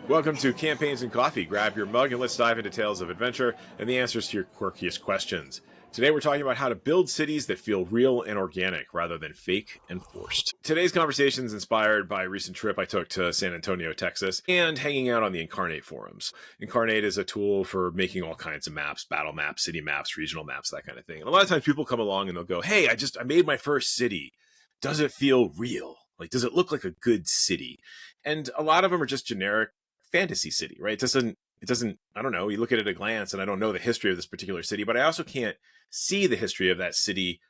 Welcome to Campaigns and Coffee. Grab your mug and let's dive into tales of adventure and the answers to your quirkiest questions. Today we're talking about how to build cities that feel real and organic rather than fake and forced. Today's conversation is inspired by a recent trip I took to San Antonio, Texas, and hanging out on the Incarnate forums. Incarnate is a tool for making all kinds of maps, battle maps, city maps, regional maps, that kind of thing. And a lot of times people come along and they'll go, hey, I made my first city. Does it feel real? Like, does it look like a good city? And a lot of them are just generic fantasy city, right? It doesn't, I don't know, you look at it at a glance and I don't know the history of this particular city, but I also can't see the history of that city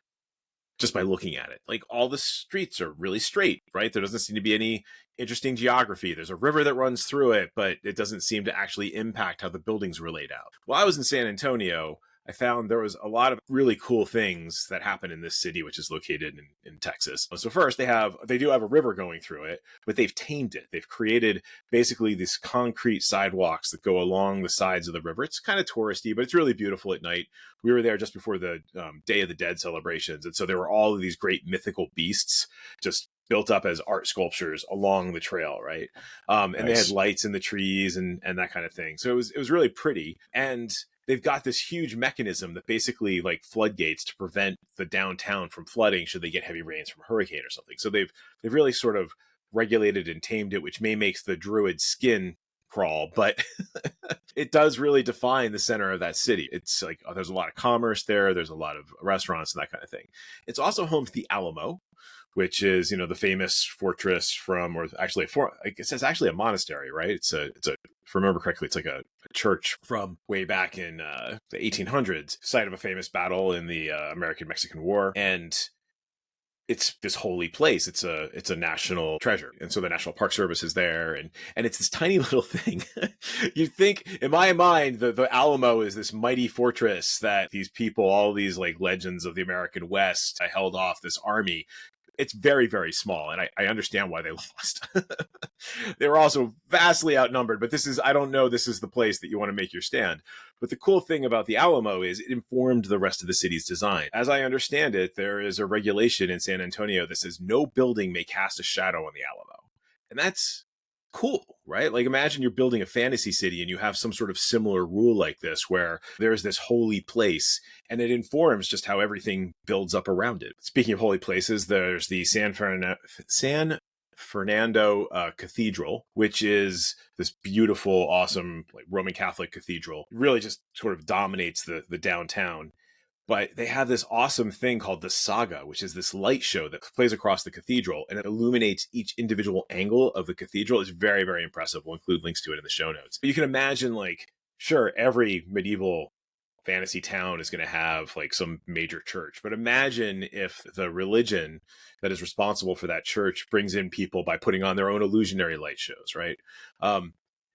just by looking at it. Like, all the streets are really straight, right? There doesn't seem to be any interesting geography. There's a river that runs through it, but it doesn't seem to actually impact how the buildings were laid out. While I was in San Antonio, I found there was a lot of really cool things that happen in this city, which is located in Texas. So first, they do have a river going through it, but they've tamed it. They've created basically these concrete sidewalks that go along the sides of the river. It's kind of touristy, but it's really beautiful at night. We were there just before the Day of the Dead celebrations. And so there were all of these great mythical beasts just built up as art sculptures along the trail, right? And nice. They had lights in the trees and that kind of thing. So it was really pretty. And they've got this huge mechanism that basically like floodgates to prevent the downtown from flooding should they get heavy rains from a hurricane or something. So they've really sort of regulated and tamed it, which may make the druid's skin crawl, but it does really define the center of that city. It's like, there's a lot of commerce there. There's a lot of restaurants and that kind of thing. It's also home to the Alamo, which is, the famous fortress from, or actually, I guess it's actually a monastery, right? It's a, if I remember correctly, it's like a church from way back in the 1800s, site of a famous battle in the American-Mexican War. And it's this holy place. It's a national treasure. And so the National Park Service is there. And it's this tiny little thing. You'd think, in my mind, the Alamo is this mighty fortress that these people, all these like legends of the American West, held off this army. It's very, very small, and I understand why they lost. They were also vastly outnumbered, but I don't know this is the place that you want to make your stand. But the cool thing about the Alamo is it informed the rest of the city's design. As I understand it, there is a regulation in San Antonio that says no building may cast a shadow on the Alamo. And that's cool, right? Like, imagine you're building a fantasy city and you have some sort of similar rule like this where there's this holy place and it informs just how everything builds up around it. Speaking of holy places, there's the San Fernando Cathedral, which is this beautiful, awesome, like Roman Catholic cathedral. It really just sort of dominates the downtown. But they have this awesome thing called the Saga, which is this light show that plays across the cathedral and it illuminates each individual angle of the cathedral. It's very, very impressive. We'll include links to it in the show notes. But you can imagine, like, sure, every medieval fantasy town is going to have like some major church. But imagine if the religion that is responsible for that church brings in people by putting on their own illusionary light shows, right?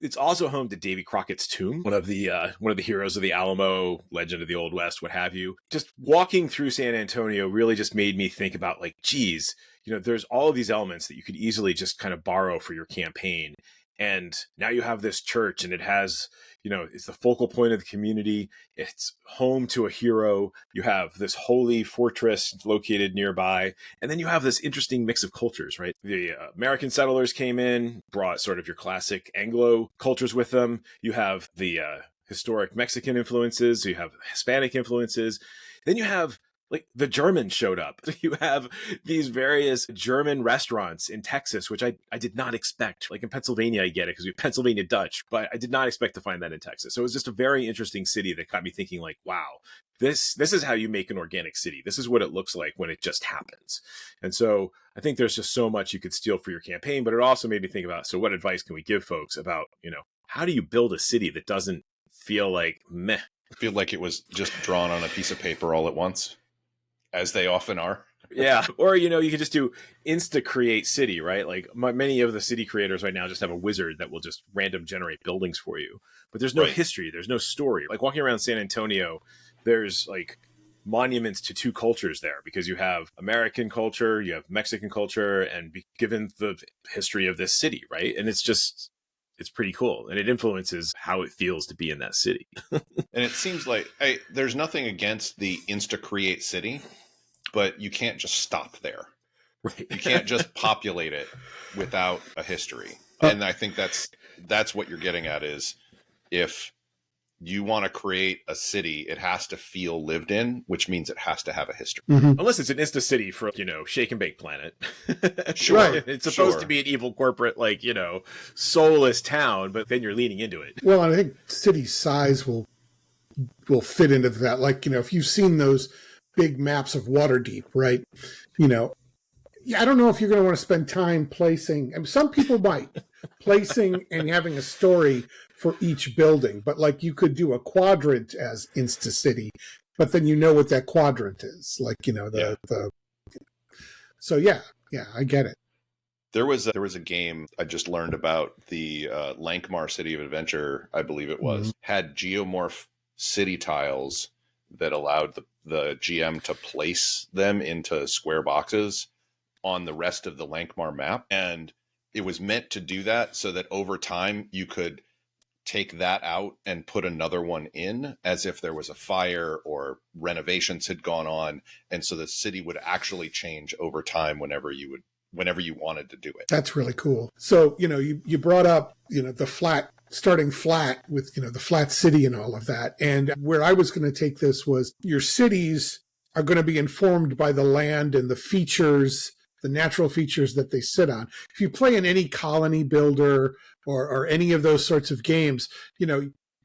It's also home to Davy Crockett's tomb, one of the heroes of the Alamo, legend of the Old West, what have you. Just walking through San Antonio really just made me think about, like, geez, there's all of these elements that you could easily just kind of borrow for your campaign. And now you have this church and it has, it's the focal point of the community. It's home to a hero. You have this holy fortress located nearby. And then you have this interesting mix of cultures, right? The American settlers came in, brought sort of your classic Anglo cultures with them. You have the historic Mexican influences. You have Hispanic influences. Then you have, like, the Germans showed up. You have these various German restaurants in Texas, which I did not expect. Like, in Pennsylvania, I get it because we're Pennsylvania Dutch, but I did not expect to find that in Texas. So it was just a very interesting city that got me thinking, like, wow, this is how you make an organic city. This is what it looks like when it just happens. And so I think there's just so much you could steal for your campaign, but it also made me think about, so what advice can we give folks about, how do you build a city that doesn't feel like meh? I feel like it was just drawn on a piece of paper all at once, as they often are. Yeah. Or, you can just do insta-create city, right? Like, many of the city creators right now just have a wizard that will just random generate buildings for you. But there's no history. There's no story. Like, walking around San Antonio, there's, like, monuments to two cultures there because you have American culture, you have Mexican culture, and given the history of this city, right? And it's pretty cool. And it influences how it feels to be in that city. And it seems like there's nothing against the insta-create city, but you can't just stop there. Right. You can't just populate it without a history. And I think that's that's what you're getting at is if you want to create a city, it has to feel lived in, which means it has to have a history. Mm-hmm. Unless it's an Insta City for, shake and bake planet. Sure. Right. It's supposed to be an evil corporate, soulless town, but then you're leaning into it. Well, and I think city size will fit into that. If you've seen those big maps of Waterdeep, right? I don't know if you're going to want to spend time placing, some people might, placing and having a story for each building, but you could do a quadrant as Insta City, but then what that quadrant is. So yeah, I get it. There was a game I just learned about, the Lankmar City of Adventure, I believe it was, had geomorph city tiles that allowed the GM to place them into square boxes on the rest of the Lankmar map. And it was meant to do that so that over time you could take that out and put another one in as if there was a fire or renovations had gone on. And so the city would actually change over time whenever you wanted to do it. That's really cool. So, you brought up, the starting flat with, the flat city and all of that. And where I was going to take this was your cities are going to be informed by the land and the features, the natural features that they sit on. If you play in any colony builder or any of those sorts of games,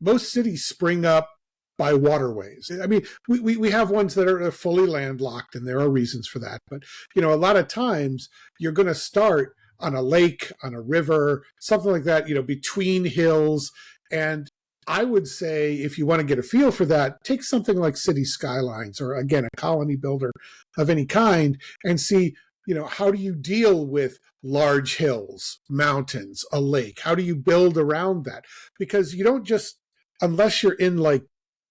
most cities spring up by waterways. I mean, we have ones that are fully landlocked, and there are reasons for that. But, a lot of times you're going to start on a lake, on a river, something like that, between hills. And I would say if you want to get a feel for that, take something like City Skylines or, again, a colony builder of any kind and see, how do you deal with large hills, mountains, a lake? How do you build around that? Because you don't just, unless you're in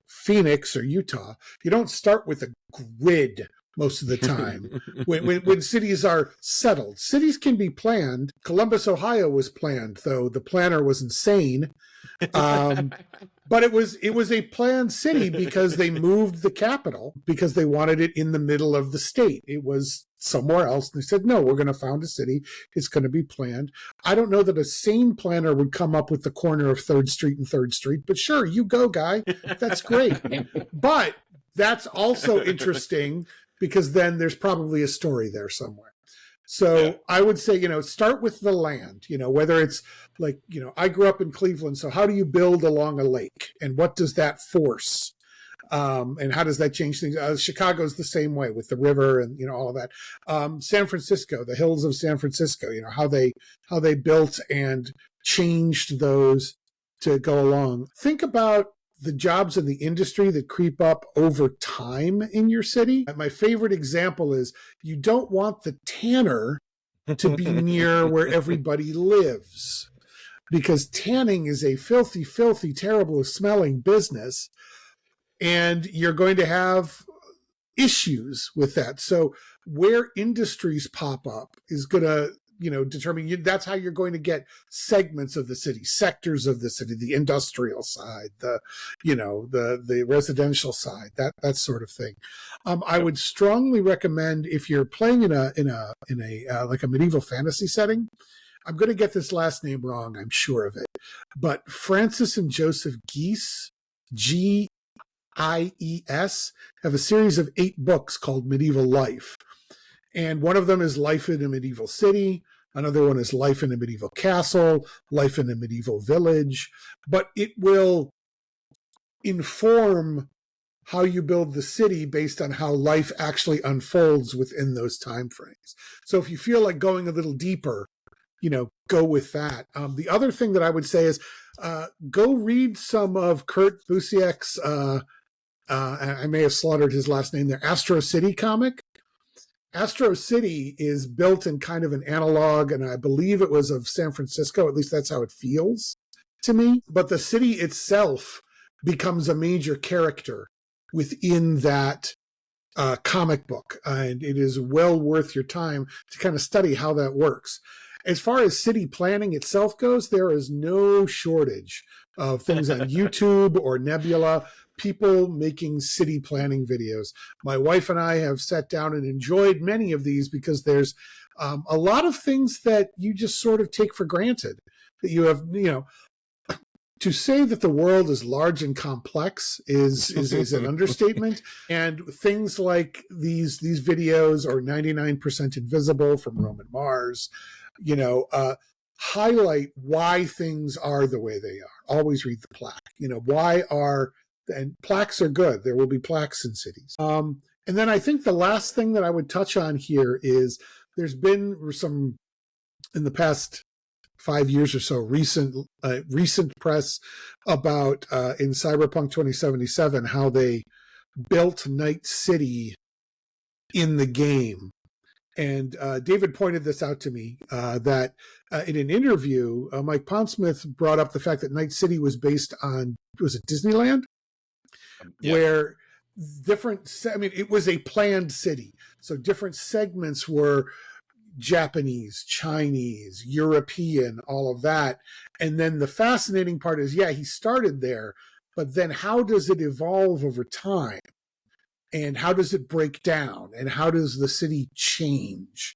Phoenix or Utah, you don't start with a grid most of the time. when cities are settled, cities can be planned. Columbus, Ohio was planned, though the planner was insane. But it was a planned city because they moved the capital because they wanted it in the middle of the state. It was somewhere else. And they said, no, we're going to found a city. It's going to be planned. I don't know that a sane planner would come up with the corner of 3rd Street and 3rd Street, but sure, you go, guy. That's great. But that's also interesting because then there's probably a story there somewhere. So I would say, start with the land, whether it's I grew up in Cleveland. So how do you build along a lake and what does that force? And how does that change things? Chicago's the same way with the river and, all of that. San Francisco, the hills of San Francisco, how they built and changed those to go along. Think about the jobs in the industry that creep up over time in your city. My favorite example is you don't want the tanner to be near where everybody lives because tanning is a filthy, filthy, terrible smelling business. And you're going to have issues with that. So where industries pop up is going to, determine that's how you're going to get segments of the city, sectors of the city, the industrial side, the residential side, that sort of thing. I would strongly recommend if you're playing in a medieval fantasy setting. I'm going to get this last name wrong, I'm sure of it, but Francis and Joseph Geese, Gies, have a series of 8 books called Medieval Life. And one of them is Life in a Medieval City. Another one is Life in a Medieval Castle, Life in a Medieval Village. But it will inform how you build the city based on how life actually unfolds within those time frames. So if you feel like going a little deeper, go with that. The other thing that I would say is go read some of Kurt Busiek's, I may have slaughtered his last name there, Astro City comic. Astro City is built in kind of an analog, and I believe it was of San Francisco. At least that's how it feels to me. But the city itself becomes a major character within that comic book. And it is well worth your time to kind of study how that works. As far as city planning itself goes, there is no shortage of things on YouTube or Nebula, people making city planning videos. My wife and I have sat down and enjoyed many of these because there's a lot of things that you just sort of take for granted. that you have, to say that the world is large and complex is an understatement. And things like these videos or 99% Invisible from Roman Mars, highlight why things are the way they are. Always read the plaque. And plaques are good. There will be plaques in cities. And then I think the last thing that I would touch on here is there's been some, in the past 5 years or so, recent press about in Cyberpunk 2077 how they built Night City in the game. And David pointed this out to me, that in an interview, Mike Pondsmith brought up the fact that Night City was based on, was it Disneyland? Yeah. Where it was a planned city. So different segments were Japanese, Chinese, European, all of that. And then the fascinating part is, he started there, but then how does it evolve over time? And how does it break down? And how does the city change?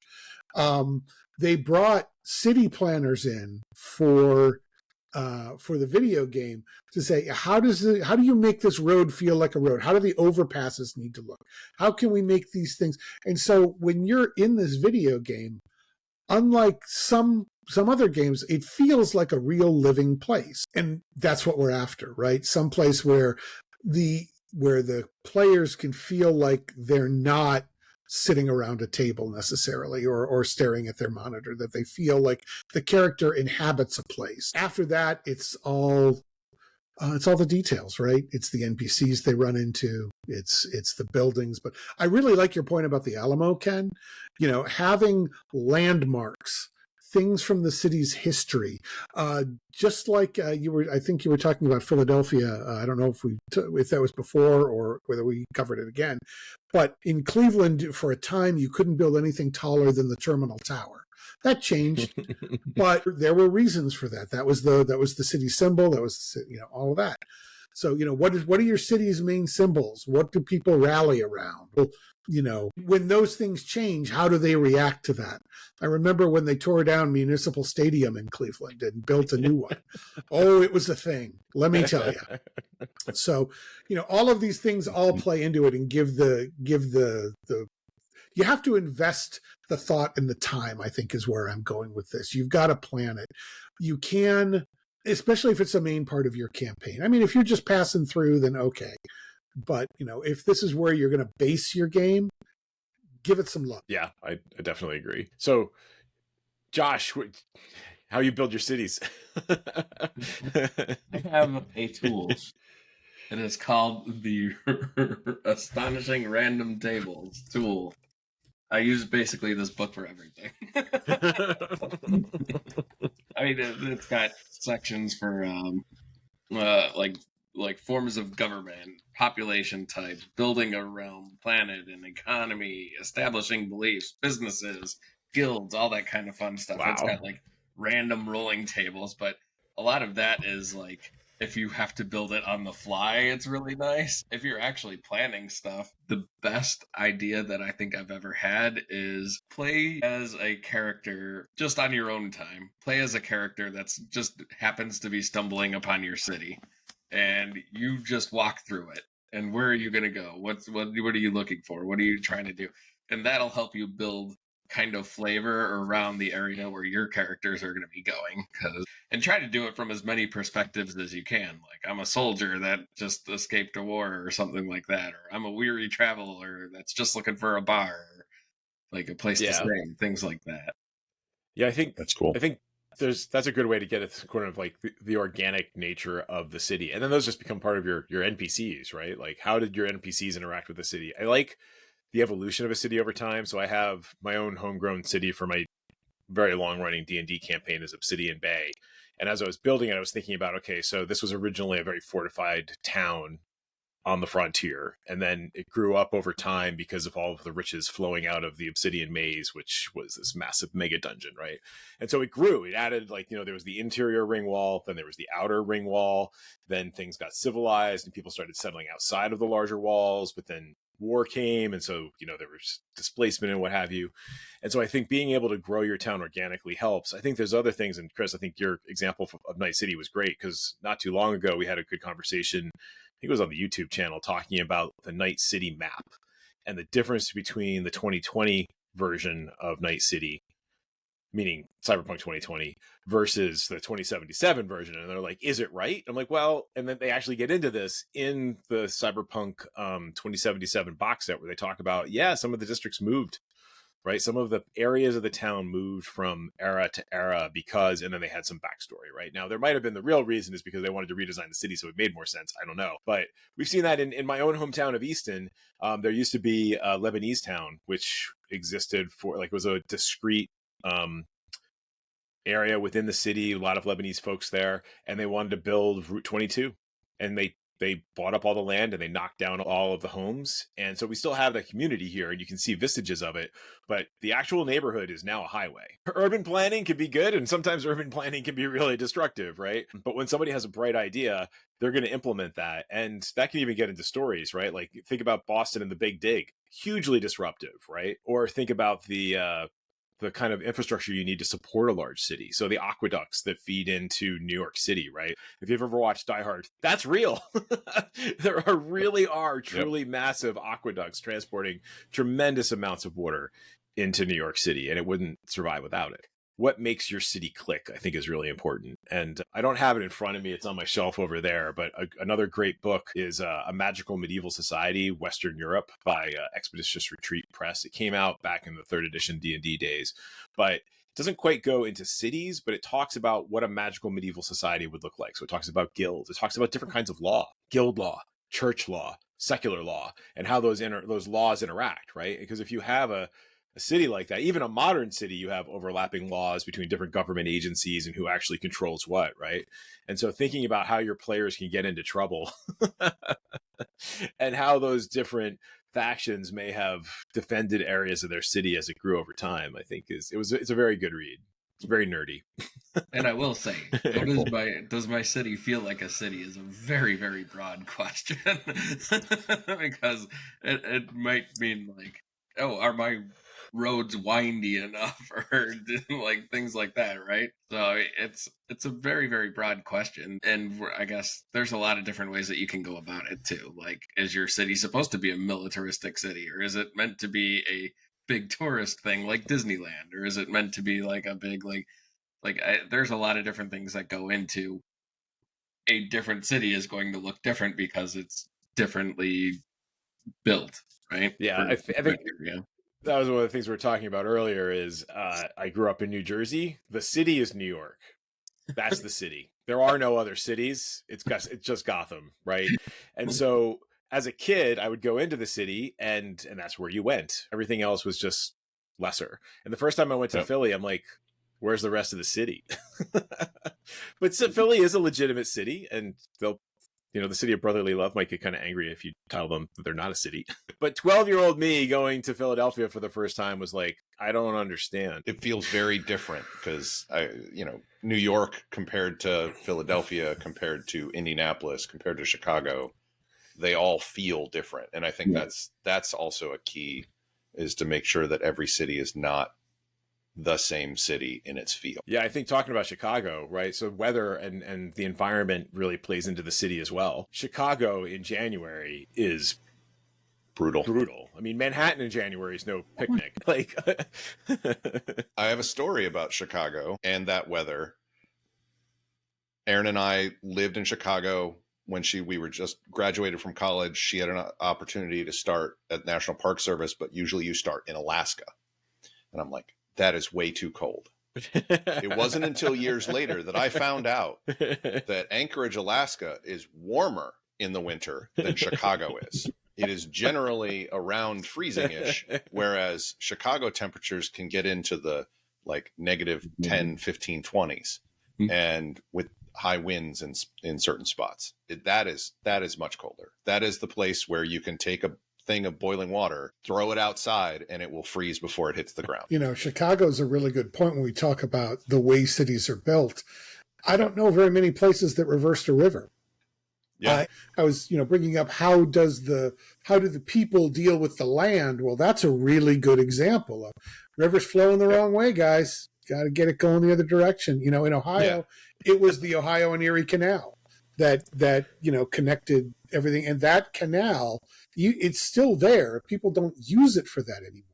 They brought city planners in for the video game to say, how do you make this road feel like a road? How do the overpasses need to look? How can we make these things? And so when you're in this video game, unlike some other games, it feels like a real living place. And that's what we're after, right? Some place where the players can feel like they're not sitting around a table necessarily or staring at their monitor, that they feel like the character inhabits a place. After that, it's all the details, right? It's the NPCs they run into, it's the buildings. But I really like your point about the Alamo, Ken. Having landmarks, things from the city's history, just like I think you were talking about Philadelphia. I don't know if that was before or whether we covered it again. But in Cleveland, for a time, you couldn't build anything taller than the Terminal Tower. That changed, but there were reasons for that. That was the city symbol. That was all of that. So what are your city's main symbols? What do people rally around? Well, when those things change, how do they react to that? I remember when they tore down Municipal Stadium in Cleveland and built a new one. Oh, it was a thing. Let me tell you. So all of these things all play into it and give the you have to invest the thought and the time, I think, is where I'm going with this. You've got to plan it. You can, especially if it's a main part of your campaign. I mean, if you're just passing through, then okay. But, if this is where you're going to base your game, give it some love. Yeah, I definitely agree. So, Josh, how you build your cities? I have a tool. It is called the Astonishing Random Tables tool. I use basically this book for everything. I mean, it's got sections for like forms of government, population types, building a realm, planet, and economy, establishing beliefs, businesses, guilds, all that kind of fun stuff. Wow. It's got like random rolling tables, but a lot of that is like, if you have to build it on the fly, it's really nice. If you're actually planning stuff, the best idea that I think I've ever had is play as a character just on your own time. Play as a character that's just happens to be stumbling upon your city, and you just walk through it. And where are you going to go? What are you looking for? What are you trying to do? And that'll help you build kind of flavor around the area where your characters are going to be going, and try to do it from as many perspectives as you can. Like, I'm a soldier that just escaped a war or something like that, or I'm a weary traveler that's just looking for a bar, or like a place to stay, things like that. Yeah, I think that's cool. I think that's a good way to get at kind of like the organic nature of the city, and then those just become part of your NPCs, right? Like, how did your NPCs interact with the city? I like the evolution of a city over time. So I have my own homegrown city for my very long-running D&D campaign is Obsidian Bay. And as I was building it, I was thinking about, okay, so this was originally a very fortified town on the frontier. And then it grew up over time because of all of the riches flowing out of the Obsidian Maze, which was this massive mega dungeon, right? And so it grew. It added, like, there was the interior ring wall, then there was the outer ring wall, then things got civilized and people started settling outside of the larger walls, but then war came, and so there was displacement and what have you. And so I think being able to grow your town organically helps. I think there's other things, and Chris, I think your example of Night City was great, because not too long ago we had a good conversation, I think it was on the YouTube channel, talking about the Night City map and the difference between the 2020 version of Night City, meaning Cyberpunk 2020, versus the 2077 version. And they're like, is it right? I'm like, well, and then they actually get into this in the Cyberpunk 2077 box set, where they talk about, some of the districts moved, right? Some of the areas of the town moved from era to era because, and then they had some backstory, right? Now, there might have been the real reason is because they wanted to redesign the city, so it made more sense. I don't know. But we've seen that in my own hometown of Easton. There used to be a Lebanese town, which existed for, like, it was a discrete area within the city, a lot of Lebanese folks there, and they wanted to build Route 22, and they bought up all the land and they knocked down all of the homes. And so we still have that community here, and you can see vestiges of it, but the actual neighborhood is now a highway. Urban planning can be good, and sometimes urban planning can be really destructive, right? But when somebody has a bright idea, they're going to implement that, and that can even get into stories, right? Like, think about Boston and the Big Dig, hugely disruptive, right? Or think about the kind of infrastructure you need to support a large city. So the aqueducts that feed into New York City, right? If you've ever watched Die Hard, that's real. There really are truly massive aqueducts transporting tremendous amounts of water into New York City, and it wouldn't survive without it. What makes your city click, I think, is really important. And I don't have it in front of me. It's on my shelf over there. But another great book is A Magical Medieval Society, Western Europe, by Expeditious Retreat Press. It came out back in the 3rd edition D&D days. But it doesn't quite go into cities, but it talks about what a magical medieval society would look like. So it talks about guilds. It talks about different kinds of law, guild law, church law, secular law, and how those laws interact, right? Because if you have a city like that, even a modern city, you have overlapping laws between different government agencies and who actually controls what, right? And so thinking about how your players can get into trouble and how those different factions may have defended areas of their city as it grew over time, I think it's a very good read. It's very nerdy. And I will say, does my city feel like a city is a very, very broad question. Because it might mean like, oh, are my roads windy enough, or like things like that, right? So it's a very, very broad question, and I guess there's a lot of different ways that you can go about it too. Like, is your city supposed to be a militaristic city, or is it meant to be a big tourist thing like Disneyland, or is it meant to be like a big there's a lot of different things that go into a different city is going to look different because it's differently built, right? Yeah, I think that was one of the things we were talking about earlier is I grew up in New Jersey. The city is New York. That's the city. There are no other cities. It's just Gotham, right? And so as a kid, I would go into the city and that's where you went. Everything else was just lesser. And the first time I went to Philly, I'm like, where's the rest of the city? But Philly is a legitimate city, and they'll, the city of brotherly love might get kind of angry if you tell them that they're not a city. But 12-year-old me going to Philadelphia for the first time was like, I don't understand. It feels very different because New York compared to Philadelphia, compared to Indianapolis, compared to Chicago, they all feel different. And I think that's also a key, is to make sure that every city is not the same city in its feel. Yeah, I think talking about Chicago, right? So weather and the environment really plays into the city as well. Chicago in January is brutal. I mean, Manhattan in January is no picnic. Like, I have a story about Chicago and that weather. Erin and I lived in Chicago when we were just graduated from college. She had an opportunity to start at National Park Service, but usually you start in Alaska. And I'm like, that is way too cold. It wasn't until years later that I found out that Anchorage, Alaska is warmer in the winter than Chicago is. It is generally around freezing-ish, whereas Chicago temperatures can get into the like negative 10, 15, 20s, and with high winds in certain spots. That is much colder. That is the place where you can take a thing of boiling water, throw it outside, and it will freeze before it hits the ground. Chicago's a really good point when we talk about the way cities are built. I don't know very many places that reversed a river. Yeah. I was, bringing up how do the people deal with the land? Well, that's a really good example of rivers flowing the wrong way, guys. Got to get it going the other direction. In Ohio, it was the Ohio and Erie Canal that connected everything, and that canal, it's still there. People don't use it for that anymore.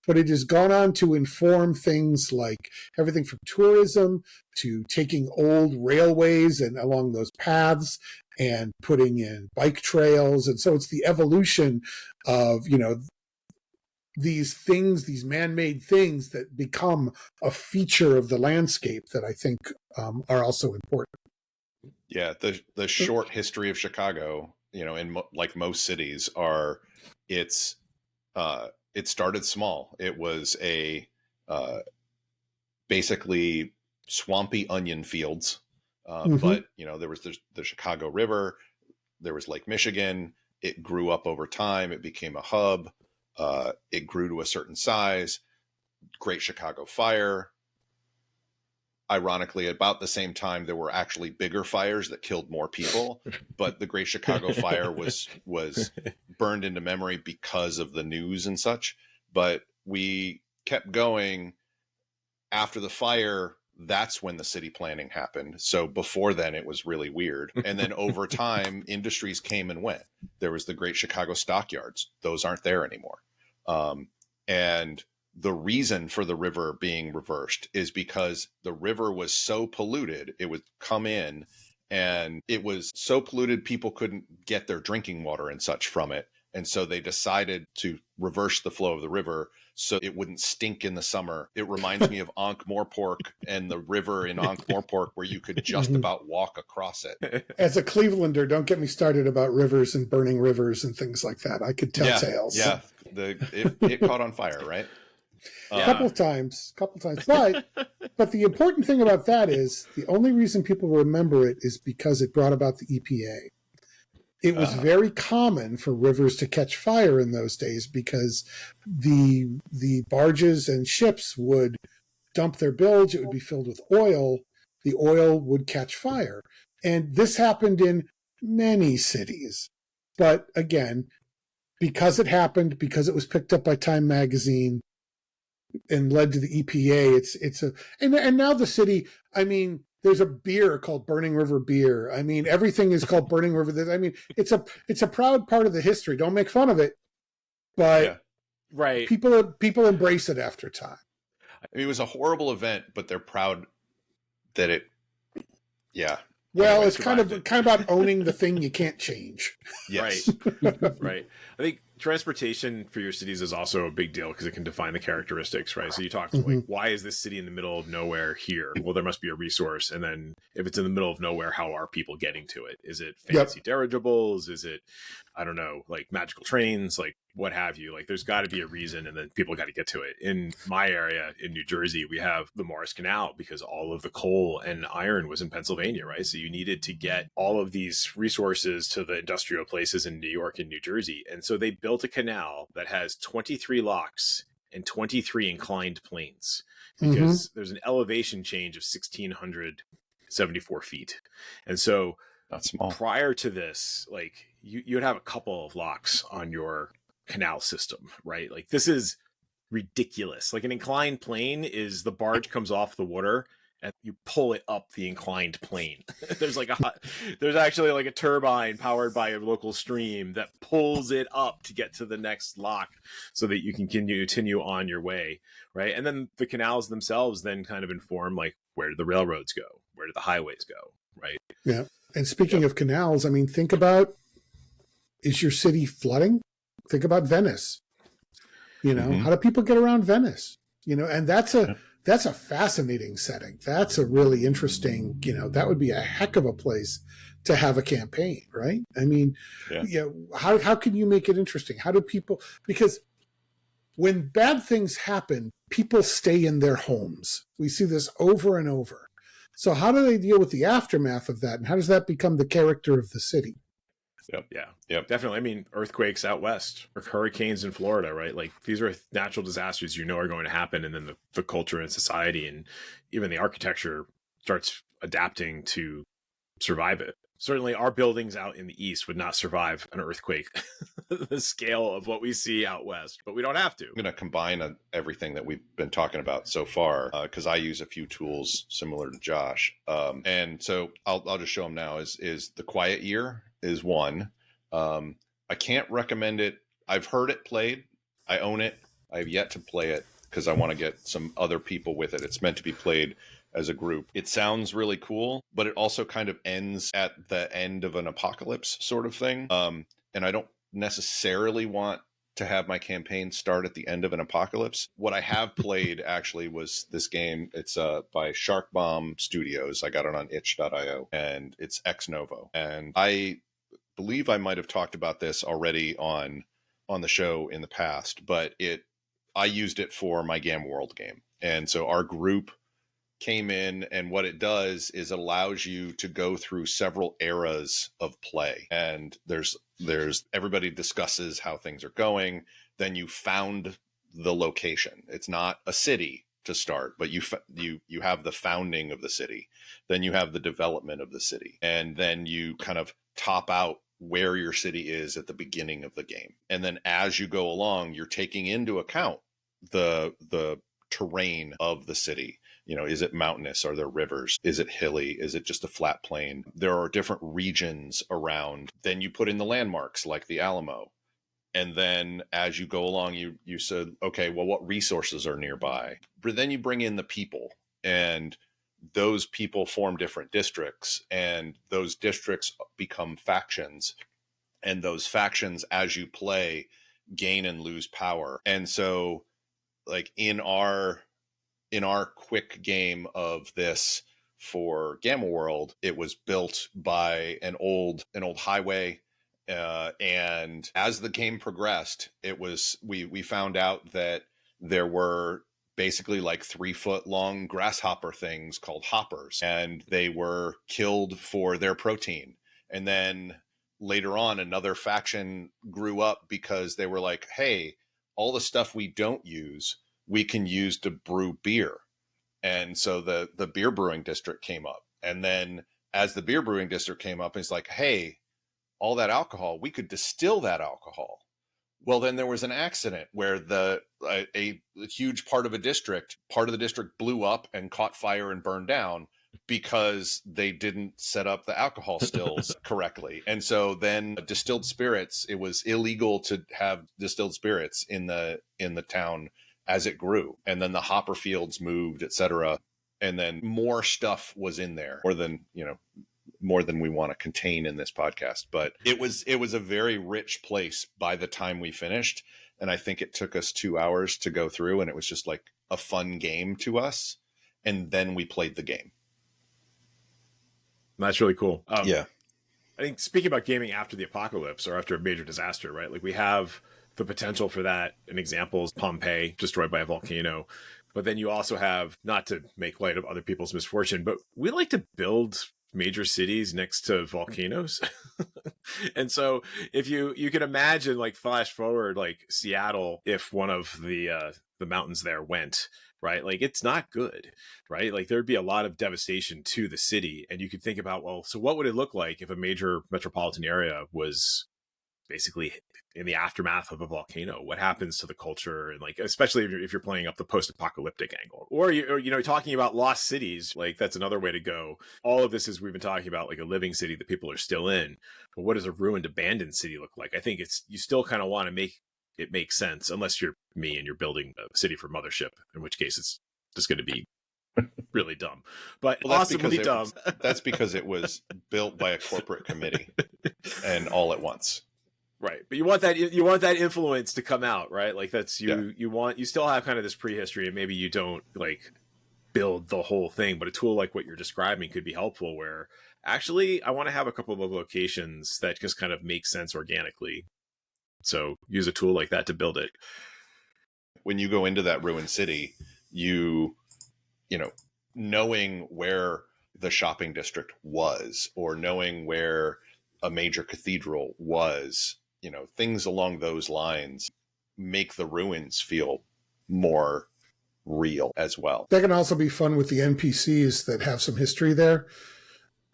But it has gone on to inform things like everything from tourism to taking old railways and along those paths and putting in bike trails. And so it's the evolution of, these things, these man-made things that become a feature of the landscape that I think are also important. Yeah, the short history of Chicago, in like most cities, it started small. It was basically swampy onion fields, but there was the Chicago River, there was Lake Michigan. It grew up over time. It became a hub. It grew to a certain size. Great Chicago Fire. Ironically, about the same time, there were actually bigger fires that killed more people, but the Great Chicago Fire was burned into memory because of the news and such. But we kept going. After the fire, that's when the city planning happened. So before then, it was really weird. And then over time, industries came and went. There was the Great Chicago Stockyards. Those aren't there anymore. And the reason for the river being reversed is because the river was so polluted, it would come in and it was so polluted people couldn't get their drinking water and such from it. And so they decided to reverse the flow of the river so it wouldn't stink in the summer. It reminds me of Ankh-Morpork and the river in Ankh-Morpork where you could just about walk across it. As a Clevelander, don't get me started about rivers and burning rivers and things like that. I could tell tales. Yeah, it caught on fire, right? A couple times. But the important thing about that is the only reason people remember it is because it brought about the EPA. It was very common for rivers to catch fire in those days because the barges and ships would dump their bilge. It would be filled with oil. The oil would catch fire. And this happened in many cities. But again, because it happened, because it was picked up by Time Magazine and led to the EPA, and now the city, there's a beer called Burning River Beer. Everything is called Burning River. It's a proud part of the history. Don't make fun of it, but right. People embrace it after time. It was a horrible event, but they're proud that it. Yeah. Well, it's kind of about owning the thing you can't change. Yes. Right. I think transportation for your cities is also a big deal because it can define the characteristics, right? So you talked like, why is this city in the middle of nowhere here? Well, there must be a resource. And then if it's in the middle of nowhere, how are people getting to it? Is it fancy dirigibles? Is it, I don't know, like magical trains, like what have you? Like there's got to be a reason, and then people got to get to it. In my area in New Jersey, we have the Morris Canal because all of the coal and iron was in Pennsylvania, right? So you needed to get all of these resources to the industrial places in New York and New Jersey. And so they built a canal that has 23 locks and 23 inclined planes because there's an elevation change of 1,674 feet. And so not small. Prior to this, like you'd have a couple of locks on your canal system, right? Like this is ridiculous. Like an inclined plane is the barge comes off the water and you pull it up the inclined plane. there's actually like a turbine powered by a local stream that pulls it up to get to the next lock so that you can continue on your way, right? And then the canals themselves then kind of inform like where do the railroads go? Where do the highways go, right? Yeah. And speaking of canals, think about, is your city flooding? Think about Venice. How do people get around Venice? And that's a fascinating setting. That's a really interesting, that would be a heck of a place to have a campaign, right? How can you make it interesting? How do people, because when bad things happen, people stay in their homes. We see this over and over. So how do they deal with the aftermath of that? And how does that become the character of the city? Yep. Definitely. Earthquakes out west or hurricanes in Florida, right? Like these are natural disasters are going to happen. And then the culture and society and even the architecture starts adapting to survive it. certainly our buildings out in the east would not survive an earthquake the scale of what we see out west, but we don't have to. I'm going to combine everything that we've been talking about so far, because I use a few tools similar to Josh. And so I'll just show them now. Is the Quiet Year is one. I can't recommend it. I've heard it played. I own it. I have yet to play it because I want to get some other people with it. It's meant to be played as a group. It sounds really cool, but it also kind of ends at the end of an apocalypse sort of thing. And I don't necessarily want to have my campaign start at the end of an apocalypse. What I have played actually was this game. It's by Shark Bomb Studios. I got it on itch.io, and it's ex Novo. And I believe I might have talked about this already on the show in the past, but I used it for my Gamma World game. And so our group came in, and what it does is it allows you to go through several eras of play. And there's everybody discusses how things are going. Then you found the location. It's not a city to start, but you have the founding of the city. Then you have the development of the city. And then you kind of top out where your city is at the beginning of the game. And then as you go along, you're taking into account the terrain of the city. You know, is it mountainous? Are there rivers? Is it hilly? Is it just a flat plain? There are different regions around. Then you put in the landmarks like the Alamo. And then as you go along, you said, okay, well, what resources are nearby? But then you bring in the people, and those people form different districts, and those districts become factions. And those factions, as you play, gain and lose power. And so, like in our quick game of this for Gamma World, it was built by an old highway, and as the game progressed, we found out that there were basically like 3-foot long grasshopper things called hoppers, and they were killed for their protein. And then later on, another faction grew up because they were like, hey, all the stuff we don't use, we can use to brew beer. And so the beer brewing district came up. And then as the beer brewing district came up, it's like, hey, all that alcohol, we could distill that alcohol. Well, then there was an accident where a huge part of the district blew up and caught fire and burned down because they didn't set up the alcohol stills correctly. And so then distilled spirits, it was illegal to have distilled spirits in the town as it grew. And then the hopper fields moved, etc. And then more stuff was in there, more than we want to contain in this podcast. But it was a very rich place by the time we finished. And I think it took us 2 hours to go through, and it was just like a fun game to us. And then we played the game. That's really cool. Yeah. I think speaking about gaming after the apocalypse or after a major disaster, right? Like we have the potential for that. An example is Pompeii, destroyed by a volcano. But then you also have, not to make light of other people's misfortune, but we like to build major cities next to volcanoes. And so if you can imagine, like, flash forward, like Seattle, if one of the mountains there went, right? Like, it's not good, right? Like, there'd be a lot of devastation to the city. And you could think about, well, so what would it look like if a major metropolitan area was basically in the aftermath of a volcano? What happens to the culture? And like, especially if you're playing up the post-apocalyptic angle, or you're talking about lost cities, like that's another way to go. All of this is, we've been talking about like a living city that people are still in, but what does a ruined, abandoned city look like? I think you still kind of want to make it make sense, unless you're me and you're building a city for Mothership, in which case it's just going to be really dumb, but awesomely dumb. That's because it was built by a corporate committee and all at once. Right. But you want that influence to come out, right? Like that's you still have kind of this prehistory, and maybe you don't like build the whole thing, but a tool like what you're describing could be helpful, where actually I want to have a couple of locations that just kind of make sense organically. So use a tool like that to build it. When you go into that ruined city, knowing where the shopping district was, or knowing where a major cathedral was, things along those lines make the ruins feel more real as well. That can also be fun with the NPCs that have some history there.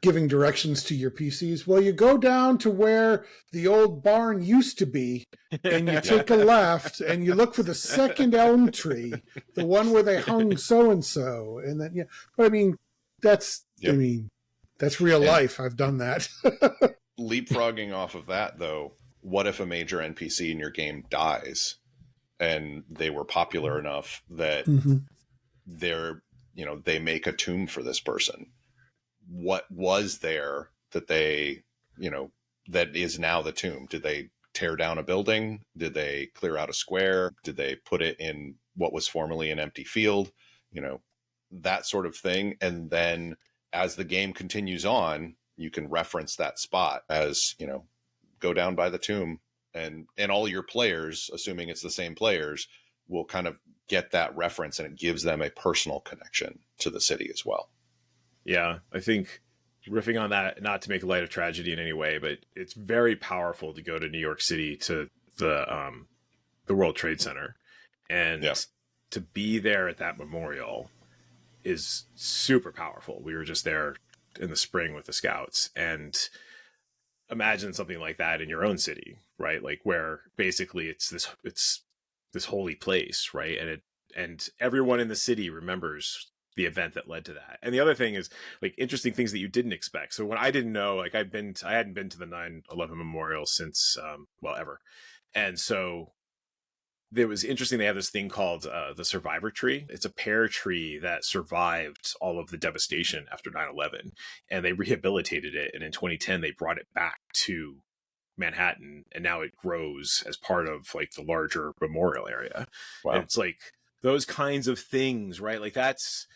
giving directions to your PCs. Well, you go down to where the old barn used to be, and you take a left, and you look for the second elm tree, the one where they hung so and so, and then But I mean, that's that's real life. I've done that. Leapfrogging off of that, though, what if a major NPC in your game dies, and they were popular enough that they make a tomb for this person? What was there that they, that is now the tomb? Did they tear down a building? Did they clear out a square? Did they put it in what was formerly an empty field? That sort of thing. And then as the game continues on, you can reference that spot as, go down by the tomb, and all your players, assuming it's the same players, will kind of get that reference, and it gives them a personal connection to the city as well. Yeah, I think riffing on that, not to make light of tragedy in any way, but it's very powerful to go to New York City to the World Trade Center, and to be there at that memorial is super powerful. We were just there in the spring with the scouts, and imagine something like that in your own city, right? Like where basically it's this holy place, right? And everyone in the city remembers the event that led to that. And the other thing is like interesting things that you didn't expect. So when I didn't know, like I hadn't been to the 9/11 memorial since ever. And so it was interesting. They have this thing called the survivor tree. It's a pear tree that survived all of the devastation after 9/11, and they rehabilitated it. And in 2010, they brought it back to Manhattan, and now it grows as part of like the larger memorial area. Wow. And it's like those kinds of things, right? Like that's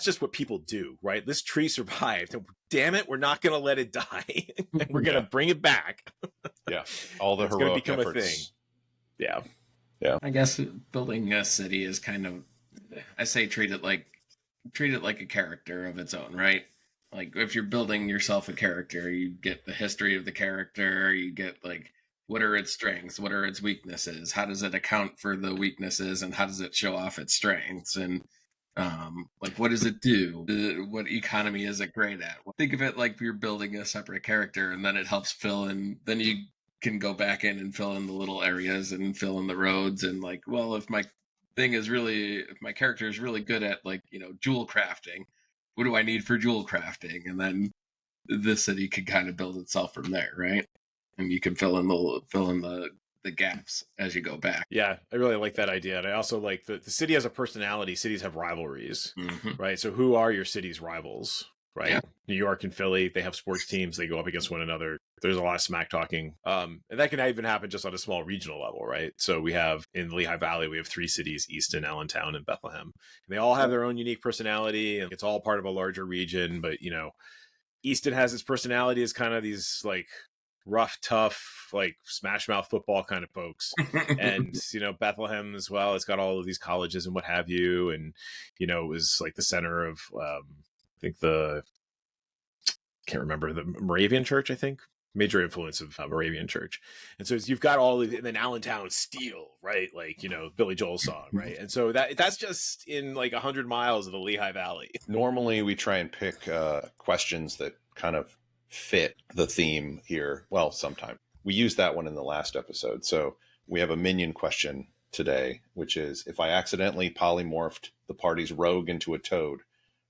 just what people do, right? This tree survived, and damn it, we're not going to let it die. We're going to bring it back. All the heroic become efforts. A thing. Yeah. I guess building a city is kind of, I say treat it like a character of its own, right? Like if you're building yourself a character, you get the history of the character, you get like what are its strengths, what are its weaknesses, how does it account for the weaknesses, and how does it show off its strengths, and like what does it do, what economy is it great at. Think of it like you're building a separate character, and then it helps fill in, then you can go back in and fill in the little areas and fill in the roads, and like, well, if my character is really good at like jewel crafting, what do I need for jewel crafting? And then the city could kind of build itself from there, right? And you can fill in the gaps as you go back. Yeah, I really like that idea. And I also like the city has a personality. Cities have rivalries, right? So who are your city's rivals, right? Yeah. New York and Philly, they have sports teams. They go up against one another. There's a lot of smack talking. And that can even happen just on a small regional level, right? So we have in the Lehigh Valley, we have 3 cities, Easton, Allentown, and Bethlehem. And they all have their own unique personality, and it's all part of a larger region. But, Easton has its personality as kind of these like rough, tough, like smash mouth football kind of folks. And, Bethlehem as well, it's got all of these colleges and what have you. And, it was like the center of, I think can't remember, the Moravian church, I think. Major influence of Moravian church. And so you've got all of, and then Allentown steel, right? Like, Billy Joel song, right? And so that's just in like 100 miles of the Lehigh Valley. Normally we try and pick questions that kind of fit the theme here. Well, sometimes we used that one in the last episode. So we have a minion question today, which is, if I accidentally polymorphed the party's rogue into a toad,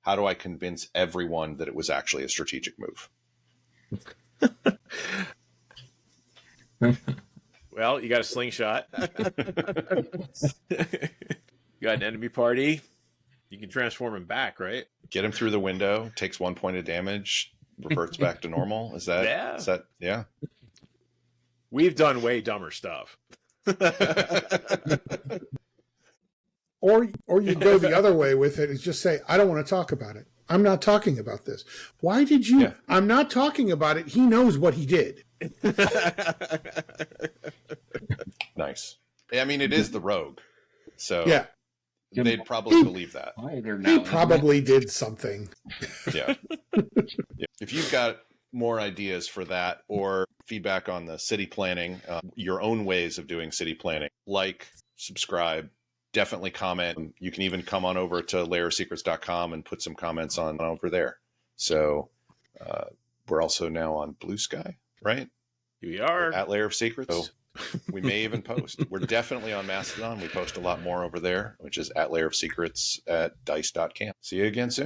how do I convince everyone that it was actually a strategic move? Well, you got a slingshot. You got an enemy party. You can transform him back, right? Get him through the window, takes 1 point of damage, reverts back to normal. Is that? Yeah. We've done way dumber stuff. Or you go the other way with it, is just say, I don't want to talk about it. I'm not talking about this. Why did you? Yeah. I'm not talking about it. He knows what he did. Nice. I mean, it is the rogue. So yeah, they'd probably believe that. He probably did something. Yeah. If you've got more ideas for that or feedback on the city planning, your own ways of doing city planning, like, subscribe, definitely comment. You can even come on over to layersecrets.com and put some comments on over there. So We're also now on Blue Sky, right? We are At Layer of Secrets. So we may even post. We're definitely on Mastodon. We post a lot more over there, which is at Layer of Secrets at dice.camp. See you again soon.